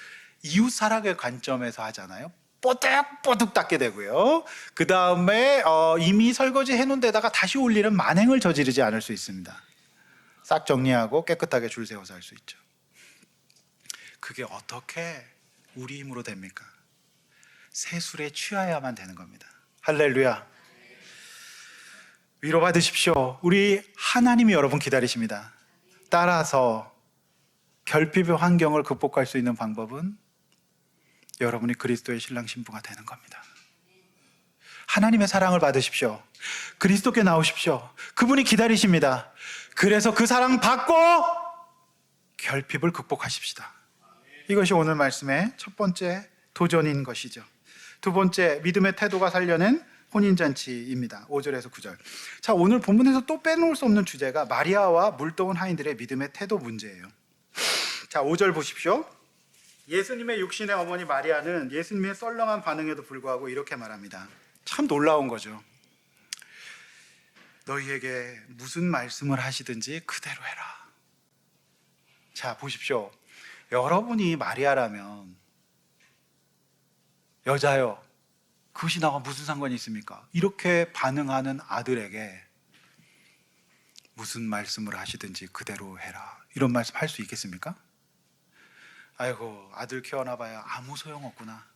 A: 이웃 사랑의 관점에서 하잖아요. 뽀득뽀득 닦게 되고요. 그 다음에 이미 설거지 해놓은 데다가 다시 올리는 만행을 저지르지 않을 수 있습니다. 싹 정리하고 깨끗하게 줄 세워서 할 수 있죠. 그게 어떻게 우리 힘으로 됩니까? 세술에 취하야만 되는 겁니다. 할렐루야. 위로받으십시오. 우리 하나님이 여러분 기다리십니다. 따라서 결핍의 환경을 극복할 수 있는 방법은 여러분이 그리스도의 신랑 신부가 되는 겁니다. 하나님의 사랑을 받으십시오. 그리스도께 나오십시오. 그분이 기다리십니다. 그래서 그 사랑 받고 결핍을 극복하십시다. 이것이 오늘 말씀의 첫 번째 도전인 것이죠. 두 번째, 믿음의 태도가 살려낸 혼인잔치입니다. 5절에서 9절. 자, 오늘 본문에서 또 빼놓을 수 없는 주제가 마리아와 물도온 하인들의 믿음의 태도 문제예요. 자, 5절 보십시오. 예수님의 육신의 어머니 마리아는 예수님의 썰렁한 반응에도 불구하고 이렇게 말합니다. 참 놀라운 거죠. 너희에게 무슨 말씀을 하시든지 그대로 해라. 자, 보십시오. 여러분이 마리아라면 여자요, 그것이 나와 무슨 상관이 있습니까? 이렇게 반응하는 아들에게 무슨 말씀을 하시든지 그대로 해라, 이런 말씀 할 수 있겠습니까? 아이고, 아들 키워놔봐야 아무 소용없구나,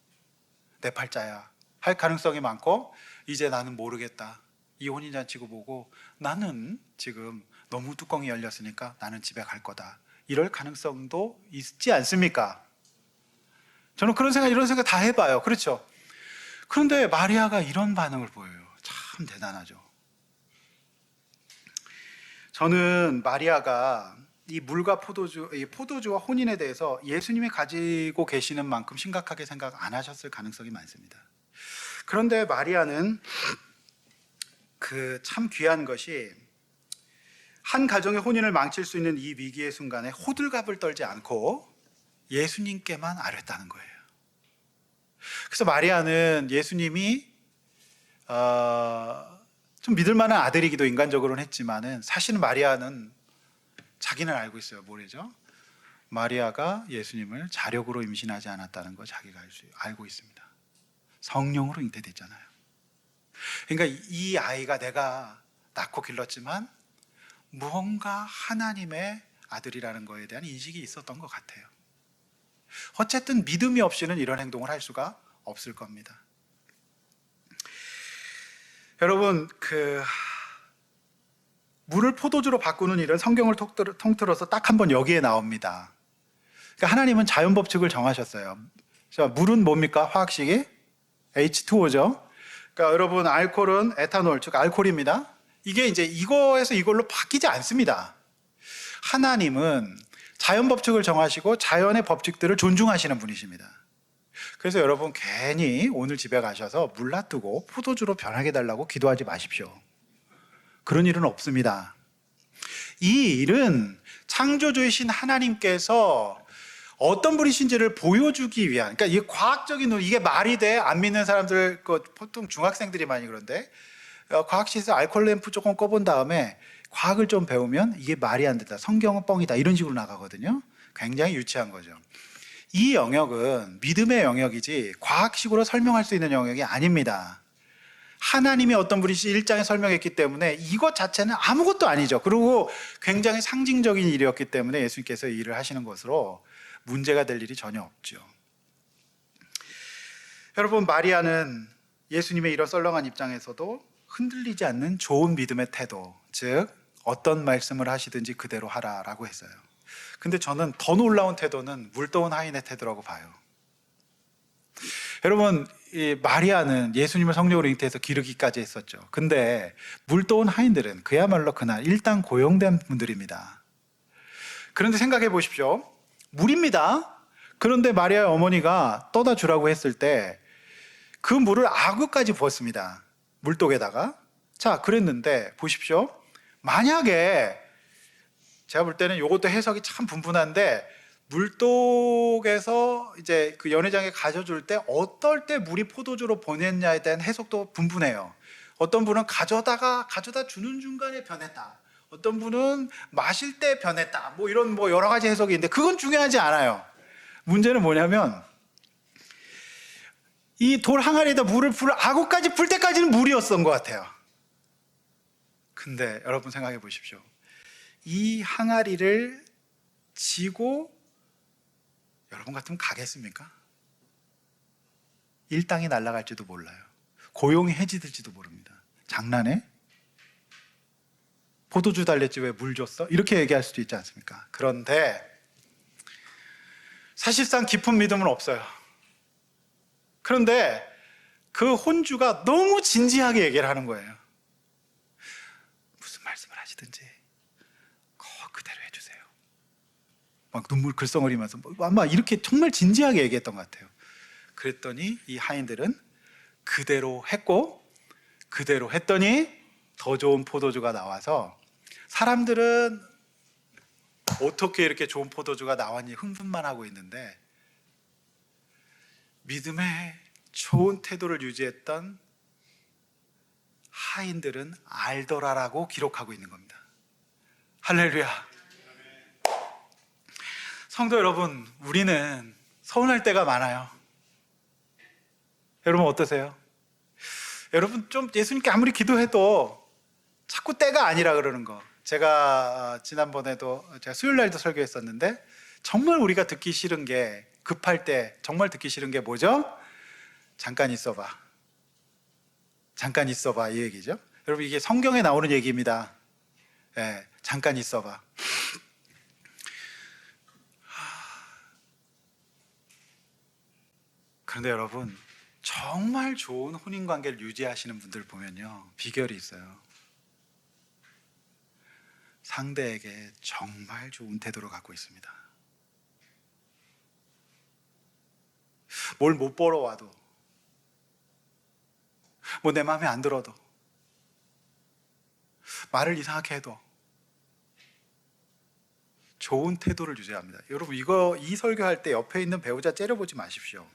A: 내 팔자야 할 가능성이 많고, 이제 나는 모르겠다, 이 혼인잔치고 보고 나는 지금 너무 뚜껑이 열렸으니까 나는 집에 갈 거다, 이럴 가능성도 있지 않습니까? 저는 이런 생각 다 해봐요. 그렇죠? 그런데 마리아가 이런 반응을 보여요. 참 대단하죠. 저는 마리아가 이 물과 이 포도주와 혼인에 대해서 예수님이 가지고 계시는 만큼 심각하게 생각 안 하셨을 가능성이 많습니다. 그런데 마리아는 그 참 귀한 것이 한 가정의 혼인을 망칠 수 있는 이 위기의 순간에 호들갑을 떨지 않고 예수님께만 아뢰었다는 거예요. 그래서 마리아는 예수님이 좀 믿을 만한 아들이기도 인간적으로는 했지만은 사실은 마리아는 자기는 알고 있어요. 뭐래죠? 마리아가 예수님을 자력으로 임신하지 않았다는 거 자기가 알고 있습니다. 성령으로 잉태됐잖아요. 그러니까 이 아이가 내가 낳고 길렀지만 무언가 하나님의 아들이라는 거에 대한 인식이 있었던 것 같아요. 어쨌든 믿음이 없이는 이런 행동을 할 수가 없을 겁니다. 여러분, 물을 포도주로 바꾸는 일은 성경을 통틀어서 딱 한 번 여기에 나옵니다. 그러니까 하나님은 자연 법칙을 정하셨어요. 자, 물은 뭡니까? 화학식이 H2O죠. 그러니까 여러분, 알코올은 에탄올, 즉 알코올입니다. 이게 이제 이거에서 이걸로 바뀌지 않습니다. 하나님은 자연 법칙을 정하시고 자연의 법칙들을 존중하시는 분이십니다. 그래서 여러분 괜히 오늘 집에 가셔서 물 놔두고 포도주로 변하게 달라고 기도하지 마십시오. 그런 일은 없습니다. 이 일은 창조주이신 하나님께서 어떤 분이신지를 보여주기 위한, 그러니까 이 과학적인 논리, 이게 말이 돼? 안 믿는 사람들, 보통 중학생들이 많이 그런데 과학실에서 알코올 램프 조금 꺼본 다음에 과학을 좀 배우면 이게 말이 안 된다, 성경은 뻥이다, 이런 식으로 나가거든요. 굉장히 유치한 거죠. 이 영역은 믿음의 영역이지 과학식으로 설명할 수 있는 영역이 아닙니다. 하나님이 어떤 분이신지 1장에 설명했기 때문에 이것 자체는 아무것도 아니죠. 그리고 굉장히 상징적인 일이었기 때문에 예수님께서 이 일을 하시는 것으로 문제가 될 일이 전혀 없죠. 여러분, 마리아는 예수님의 이런 썰렁한 입장에서도 흔들리지 않는 좋은 믿음의 태도, 즉 어떤 말씀을 하시든지 그대로 하라라고 했어요. 근데 저는 더 놀라운 태도는 물떠온 하인의 태도라고 봐요. 여러분, 이 마리아는 예수님을 성령으로 잉태해서 기르기까지 했었죠. 근데 물떠온 하인들은 그야말로 그날 일당 고용된 분들입니다. 그런데 생각해 보십시오. 물입니다. 그런데 마리아의 어머니가 떠다 주라고 했을 때 그 물을 아구까지 부었습니다. 물독에다가. 자, 그랬는데 보십시오. 만약에 제가 볼 때는 이것도 해석이 참 분분한데, 물독에서 이제 그 연회장에 가져줄 때 어떨 때 물이 포도주로 변했냐에 대한 해석도 분분해요. 어떤 분은 가져다 주는 중간에 변했다, 어떤 분은 마실 때 변했다, 뭐 이런 뭐 여러 가지 해석이 있는데 그건 중요하지 않아요. 문제는 뭐냐면 이 돌 항아리에다 물을 아구까지 불 때까지는 물이었던 것 같아요. 근데 여러분 생각해 보십시오. 이 항아리를 지고 여러분 같으면 가겠습니까? 일당이 날아갈지도 몰라요. 고용이 해지될지도 모릅니다. 장난해? 포도주 달랬지 왜 물 줬어? 이렇게 얘기할 수도 있지 않습니까? 그런데 사실상 깊은 믿음은 없어요. 그런데 그 혼주가 너무 진지하게 얘기를 하는 거예요. 무슨 말씀을 하시든지 그대로 해주세요. 막 눈물 글썽거리면서 아마 이렇게 정말 진지하게 얘기했던 것 같아요. 그랬더니 이 하인들은 그대로 했고, 그대로 했더니 더 좋은 포도주가 나와서 사람들은 어떻게 이렇게 좋은 포도주가 나왔니 흥분만 하고 있는데, 믿음의 좋은 태도를 유지했던 하인들은 알더라라고 기록하고 있는 겁니다. 할렐루야. 성도 여러분, 우리는 서운할 때가 많아요. 여러분 어떠세요? 여러분 좀 예수님께 아무리 기도해도 자꾸 때가 아니라 그러는 거. 제가 지난번에도 제가 수요일 날도 설교했었는데, 정말 우리가 듣기 싫은 게, 급할 때 정말 듣기 싫은 게 뭐죠? 잠깐 있어봐. 잠깐 있어봐, 이 얘기죠. 여러분 이게 성경에 나오는 얘기입니다. 예, 잠깐 있어봐. 그런데 여러분, 정말 좋은 혼인 관계를 유지하시는 분들 보면요, 비결이 있어요. 상대에게 정말 좋은 태도를 갖고 있습니다. 뭘 못 보러 와도, 뭐 내 마음에 안 들어도, 말을 이상하게 해도 좋은 태도를 유지합니다. 여러분, 이 설교할 때 옆에 있는 배우자 째려보지 마십시오.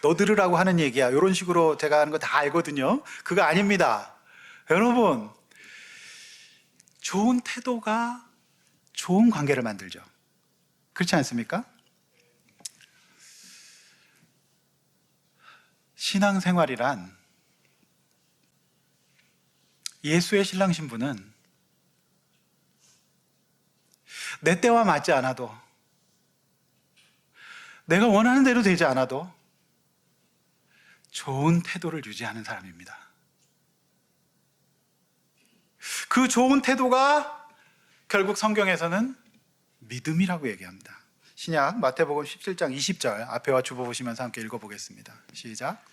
A: 너 들으라고 하는 얘기야, 이런 식으로 제가 하는 거 다 알거든요. 그거 아닙니다. 여러분, 좋은 태도가 좋은 관계를 만들죠. 그렇지 않습니까? 신앙생활이란, 예수의 신랑 신부는 내 때와 맞지 않아도, 내가 원하는 대로 되지 않아도 좋은 태도를 유지하는 사람입니다. 그 좋은 태도가 결국 성경에서는 믿음이라고 얘기합니다. 신약 마태복음 17장 20절 앞에와 주보 보시면서 함께 읽어보겠습니다. 시작.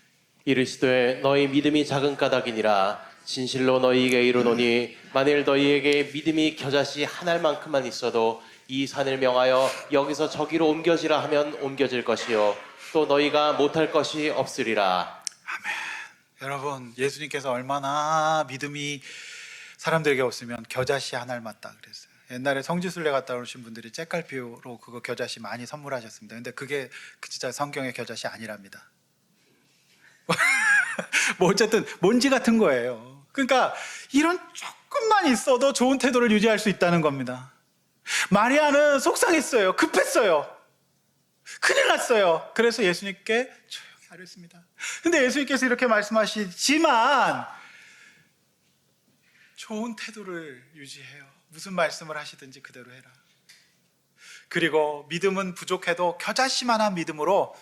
B: 이르시되 너희 믿음이 작은 까닭이니라. 진실로 너희에게 이르노니 만일 너희에게 믿음이 겨자씨 한 알만큼만 있어도 이 산을 명하여 여기서 저기로 옮겨지라 하면 옮겨질 것이요 또 너희가 못할 것이 없으리라.
A: 아멘. 여러분, 예수님께서 얼마나 믿음이 사람들에게 없으면 겨자씨 한 알 맞다 그랬어요. 옛날에 성지순례 갔다 오신 분들이 째깔피로 그거 겨자씨 많이 선물하셨습니다. 근데 그게 진짜 성경의 겨자씨 아니랍니다. 뭐 어쨌든 먼지 같은 거예요. 그러니까 이런 조금만 있어도 좋은 태도를 유지할 수 있다는 겁니다. 마리아는 속상했어요. 급했어요. 큰일 났어요. 그래서 예수님께 조용히 하랬습니다. 근데 예수님께서 이렇게 말씀하시지만 좋은 태도를 유지해요. 무슨 말씀을 하시든지 그대로 해라. 그리고 믿음은 부족해도 겨자씨만한 믿음으로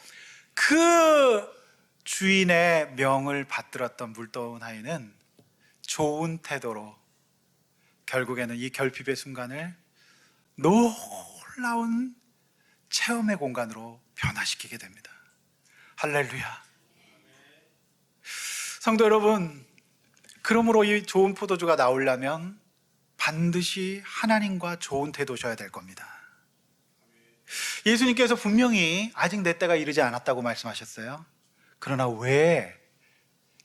A: 그 주인의 명을 받들었던 물더운 아이는 좋은 태도로 결국에는 이 결핍의 순간을 놀라운 체험의 공간으로 변화시키게 됩니다. 할렐루야. 성도 여러분, 그러므로 이 좋은 포도주가 나오려면 반드시 하나님과 좋은 태도셔야 될 겁니다. 예수님께서 분명히 아직 내 때가 이르지 않았다고 말씀하셨어요. 그러나 왜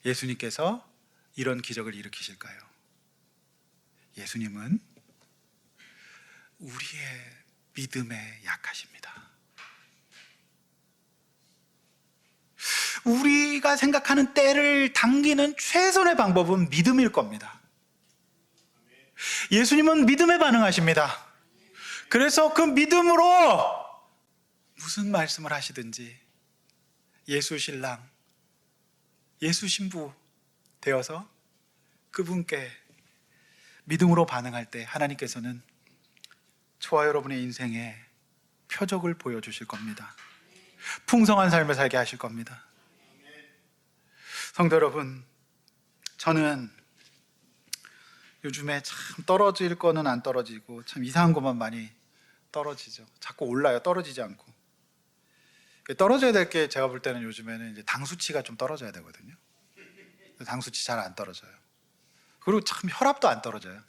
A: 예수님께서 이런 기적을 일으키실까요? 예수님은 우리의 믿음에 약하십니다. 우리가 생각하는 때를 당기는 최선의 방법은 믿음일 겁니다. 예수님은 믿음에 반응하십니다. 그래서 그 믿음으로 무슨 말씀을 하시든지 예수 신랑, 예수 신부 되어서 그분께 믿음으로 반응할 때 하나님께서는 저와 여러분의 인생에 표적을 보여주실 겁니다. 풍성한 삶을 살게 하실 겁니다. 성도 여러분, 저는 요즘에 참 떨어질 거는 안 떨어지고 참 이상한 것만 많이 떨어지죠. 자꾸 올라요. 떨어지지 않고. 떨어져야 될 게 제가 볼 때는 요즘에는 이제 당 수치가 좀 떨어져야 되거든요. 당 수치 잘 안 떨어져요. 그리고 참 혈압도 안 떨어져요.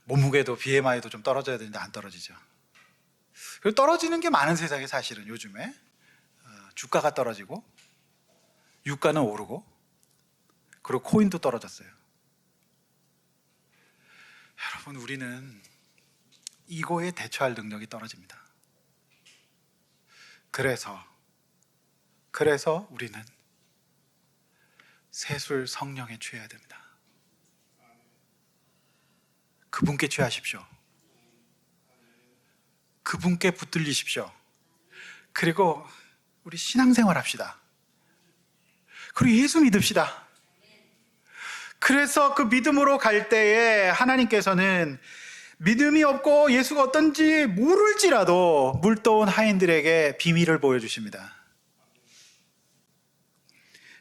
A: 몸무게도 BMI도 좀 떨어져야 되는데 안 떨어지죠. 그리고 떨어지는 게 많은 세상에 사실은 요즘에 주가가 떨어지고 유가는 오르고 그리고 코인도 떨어졌어요. 여러분, 우리는 이거에 대처할 능력이 떨어집니다. 그래서 우리는 세술 성령에 취해야 됩니다. 그분께 취하십시오. 그분께 붙들리십시오. 그리고 우리 신앙생활 합시다. 그리고 예수 믿읍시다. 그래서 그 믿음으로 갈 때에 하나님께서는 믿음이 없고 예수가 어떤지 모를지라도 물더운 하인들에게 비밀을 보여주십니다.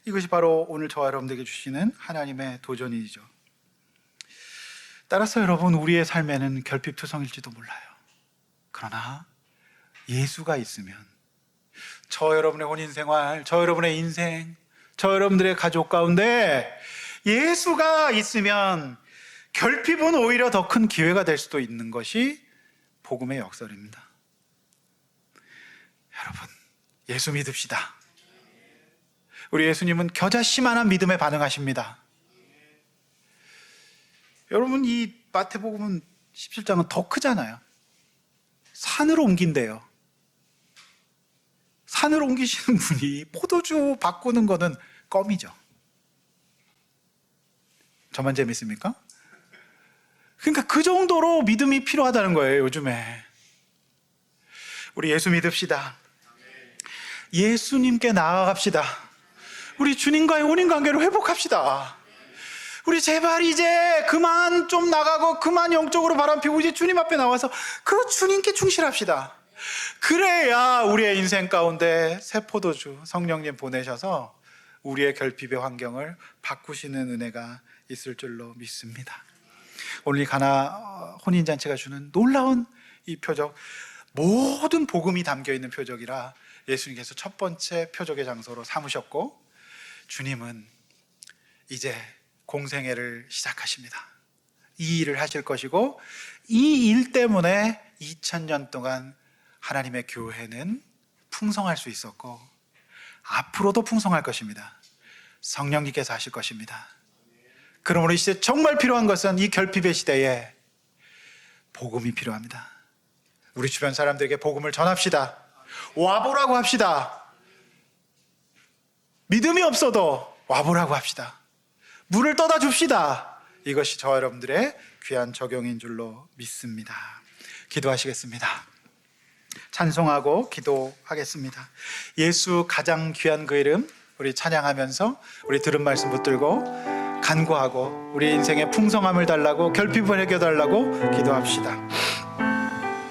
A: 이것이 바로 오늘 저와 여러분들에게 주시는 하나님의 도전이죠. 따라서 여러분, 우리의 삶에는 결핍투성일지도 몰라요. 그러나 예수가 있으면, 저 여러분의 혼인생활, 저 여러분의 인생, 저 여러분들의 가족 가운데 예수가 있으면 결핍은 오히려 더 큰 기회가 될 수도 있는 것이 복음의 역설입니다. 여러분, 예수 믿읍시다. 우리 예수님은 겨자씨만한 믿음에 반응하십니다. 여러분, 이 마태복음은 17장은 더 크잖아요. 산으로 옮긴대요. 산으로 옮기시는 분이 포도주 바꾸는 거는 껌이죠. 저만 재밌습니까? 그러니까 그 정도로 믿음이 필요하다는 거예요, 요즘에. 우리 예수 믿읍시다. 예수님께 나아갑시다. 우리 주님과의 혼인관계를 회복합시다. 우리 제발 이제 그만 좀 나가고 그만 영적으로 바람피고 이제 주님 앞에 나와서 그 주님께 충실합시다. 그래야 우리의 인생 가운데 새 포도주 성령님 보내셔서 우리의 결핍의 환경을 바꾸시는 은혜가 있을 줄로 믿습니다. 오늘 이 가나 혼인잔치가 주는 놀라운 이 표적, 모든 복음이 담겨있는 표적이라 예수님께서 첫 번째 표적의 장소로 삼으셨고, 주님은 이제 공생애를 시작하십니다. 이 일을 하실 것이고, 이 일 때문에 2000년 동안 하나님의 교회는 풍성할 수 있었고 앞으로도 풍성할 것입니다. 성령님께서 하실 것입니다. 그러므로 이 시대 정말 필요한 것은 이 결핍의 시대에 복음이 필요합니다. 우리 주변 사람들에게 복음을 전합시다. 와보라고 합시다. 믿음이 없어도 와보라고 합시다. 물을 떠다 줍시다. 이것이 저와 여러분들의 귀한 적용인 줄로 믿습니다. 기도하시겠습니다. 찬송하고 기도하겠습니다. 예수 가장 귀한 그 이름, 우리 찬양하면서 우리 들은 말씀 붙들고 간구하고 우리 인생의 풍성함을 달라고, 결핍을 해결달라고 기도합시다.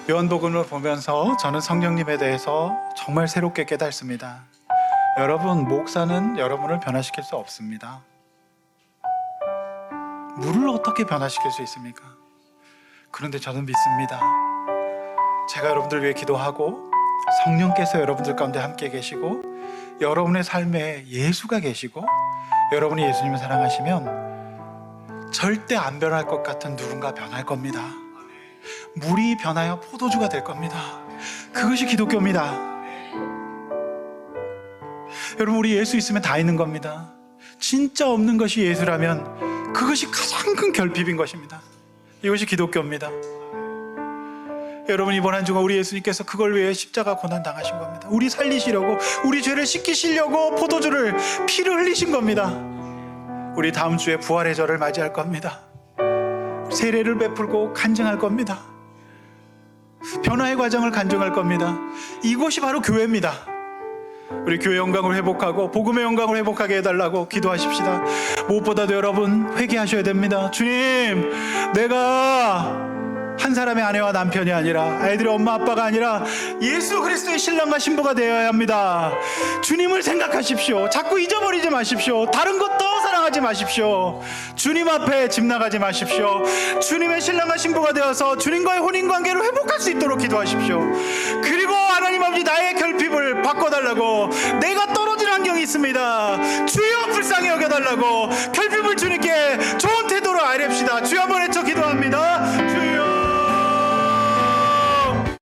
A: 요한복음을 보면서 저는 성령님에 대해서 정말 새롭게 깨닫습니다. 여러분, 목사는 여러분을 변화시킬 수 없습니다. 물을 어떻게 변화시킬 수 있습니까? 그런데 저는 믿습니다. 제가 여러분들 위해 기도하고 성령께서 여러분들 가운데 함께 계시고 여러분의 삶에 예수가 계시고 여러분이 예수님을 사랑하시면 절대 안 변할 것 같은 누군가 변할 겁니다. 물이 변하여 포도주가 될 겁니다. 그것이 기독교입니다. 여러분, 우리 예수 있으면 다 있는 겁니다. 진짜 없는 것이 예수라면 그것이 가장 큰 결핍인 것입니다. 이것이 기독교입니다. 여러분, 이번 한 주간 우리 예수님께서 그걸 위해 십자가 고난 당하신 겁니다. 우리 살리시려고, 우리 죄를 씻기시려고 포도주를, 피를 흘리신 겁니다. 우리 다음 주에 부활의 절을 맞이할 겁니다. 세례를 베풀고 간증할 겁니다. 변화의 과정을 간증할 겁니다. 이것이 바로 교회입니다. 우리 교회 영광을 회복하고 복음의 영광을 회복하게 해달라고 기도하십시다. 무엇보다도 여러분, 회개하셔야 됩니다. 주님, 내가 한 사람의 아내와 남편이 아니라, 아이들의 엄마 아빠가 아니라 예수 그리스도의 신랑과 신부가 되어야 합니다. 주님을 생각하십시오. 자꾸 잊어버리지 마십시오. 다른 것도 사랑하지 마십시오. 주님 앞에 집 나가지 마십시오. 주님의 신랑과 신부가 되어서 주님과의 혼인관계를 회복할 수 있도록 기도하십시오. 그리고 하나님 아버지, 나의 결핍을 바꿔달라고, 내가 떨어진 환경이 있습니다. 주여 불쌍히 여겨달라고, 결핍